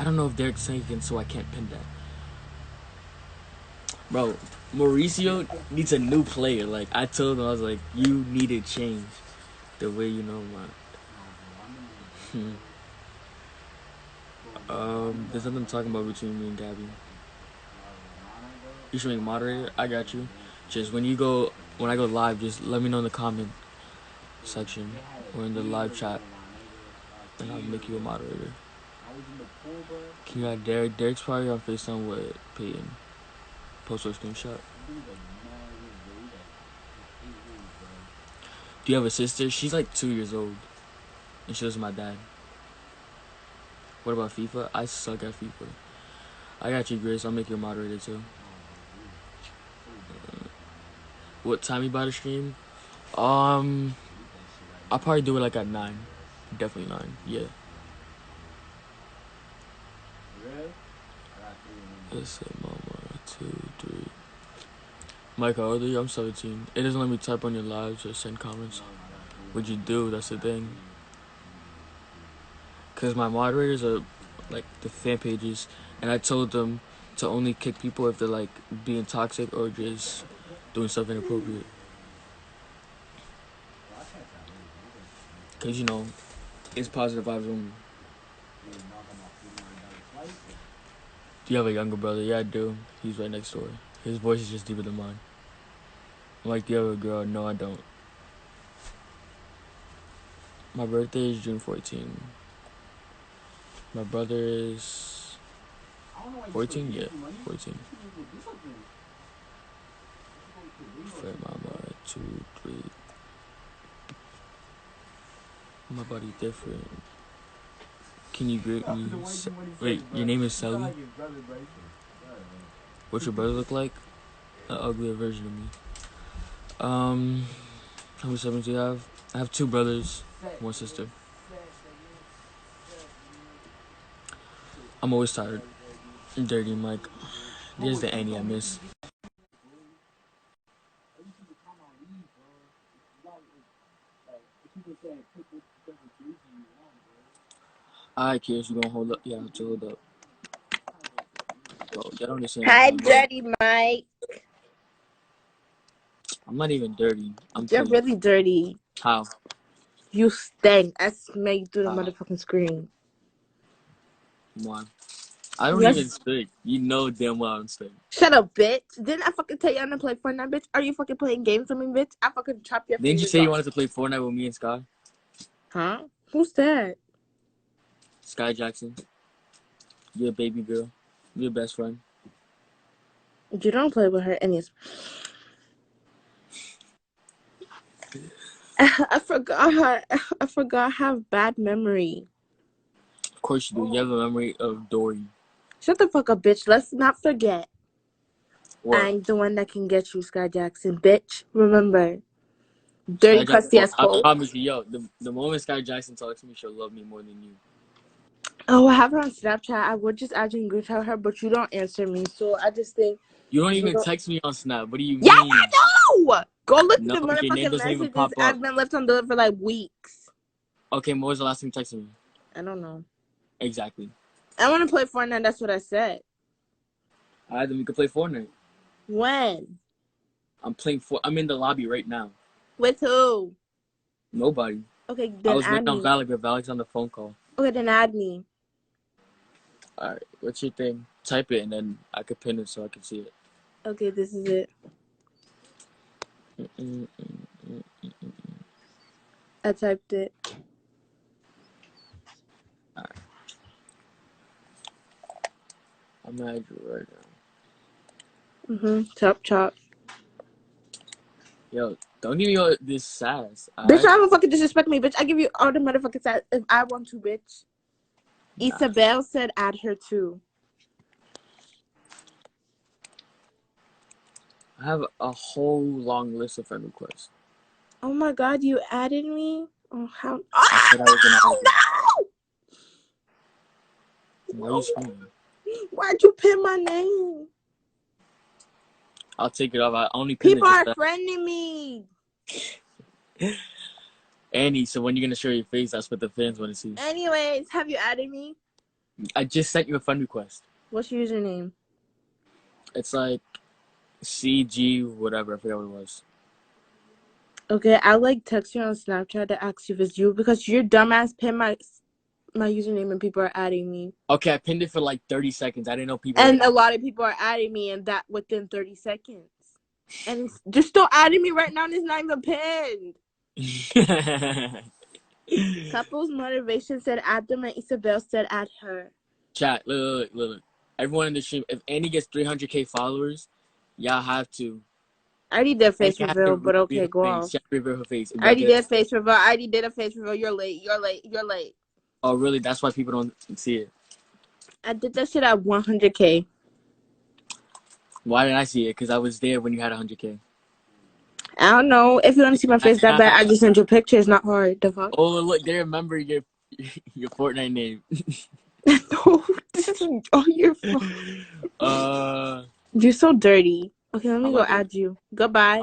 I don't know if Derek's saying again, so I can't pin that. Bro, Mauricio needs a new player. Like, I told him, I was like, you need to change the way you know my... There's nothing talking about between me and Gabby. You should make a moderator? I got you. Just when I go live, just let me know in the comment section or in the live chat, and I'll make you a moderator. Can you add Derek? Derek's probably on FaceTime with Peyton. Post a screenshot. Do you have a sister? She's like 2 years old, and she lives with my dad. What about FIFA? I suck at FIFA. I got you, Grace. I'll make you a moderator too. What time you about to stream? I'll probably do it like at 9. Definitely 9. Yeah. Let's say mama 2, 3. Mike, how old are you? I'm 17. It doesn't let me type on your lives or send comments. What'd you do? That's the thing. Cause my moderators are like the fan pages, and I told them to only kick people if they're like being toxic or just doing stuff inappropriate. Cause it's positive vibes only. Do you have a younger brother? Yeah, I do. He's right next door. His voice is just deeper than mine. I'm like the other girl. No, I don't. My birthday is June 14. My brother is 14? Yeah, 14. Fat mama, 2, 3. My body different. Can you greet me? Wait, your name is Sally? What's your brother look like? An uglier version of me. How many siblings do you have? I have 2 brothers, 1 sister. I'm always tired. Dirty Mike. There's the Annie I miss. Alright, kids, you gonna hold up? Yeah, I have to hold up. Bro, get on the same Hi, time, Dirty Mike. I'm not even dirty. I'm You're clean. really dirty. How? You stink. I smell you through the motherfucking screen. Why? I don't even stink. You know damn well I'm stink. Shut up, bitch. Didn't I fucking tell you I'm gonna play Fortnite, bitch? Are you fucking playing games with me, bitch? I fucking chop your Didn't you fingers say you off. wanted to play Fortnite with me and Sky? Huh? Who's that? Sky Jackson. You're a baby girl. You're a best friend. You don't play with her anyways. I forgot I have bad memory. Of course you do. You have a memory of Dory. Shut the fuck up, bitch. Let's not forget. What? I'm the one that can get you, Sky Jackson, bitch. Remember. Dirty, crusty ass I hoe. promise you, yo, the moment Sky Jackson talks to me, she'll love me more than you. Oh, I have her on Snapchat. I would just add you and group chat her, but you don't answer me, so I just think... You don't even text me on Snap. What do you mean? Yes, I know! Go look at the your name motherfucking doesn't even messages. pop up. I've been left undelivered for like weeks. Okay, when was the last time you texted me? I don't know. Exactly. I want to play Fortnite. That's what I said. Alright, then we can play Fortnite. When? I'm in the lobby right now. With who? Nobody. Okay, then I was add waiting me. on Valak, but Valak's on the phone call. Okay, then add me. Alright, what's your thing? Type it and then I could pin it so I can see it. Okay, this is it. I typed it. Alright. I'm gonna add you right now. Chop. Yo, don't give me all this sass. Bitch, don't fucking disrespect me, bitch. I give you all the motherfucking sass if I want to, bitch. Nah. Isabel said add her too. I have a whole long list of friend requests. Oh my god, you added me? Oh, how? I said I was gonna add you. No! Why are you screaming? Why'd you pin my name? I'll take it off. I only pinned People it are just friending me. Annie, so when you're gonna show your face, that's what the fans want to see. Anyways, have you added me? I just sent you a friend request. What's your username? It's like CG whatever. I forgot what it was. Okay, I'll like text you on Snapchat to ask you if it's you because your dumbass pinned my username and people are adding me. Okay, I pinned it for like 30 seconds. I didn't know people. And a lot of people are adding me, and that within 30 seconds. And they're still adding me right now, and it's not even pinned. Couples motivation said add them, and Isabel said add her. Chat, look. Everyone in the stream, if Annie gets 300K followers, y'all have to. I already did face reveal, but okay, go on. Reveal her face. I already did face reveal. I already did a face reveal. You're late. Oh, really? That's why people don't see it. I did that shit at 100K. Why didn't I see it? Because I was there when you had 100K. I don't know. If you want to see my face that bad, I just sent you a picture. It's not hard. The fuck? Oh, look. They remember your Fortnite name. No, this is all your fault. You're so dirty. Okay, let me go add you. Goodbye.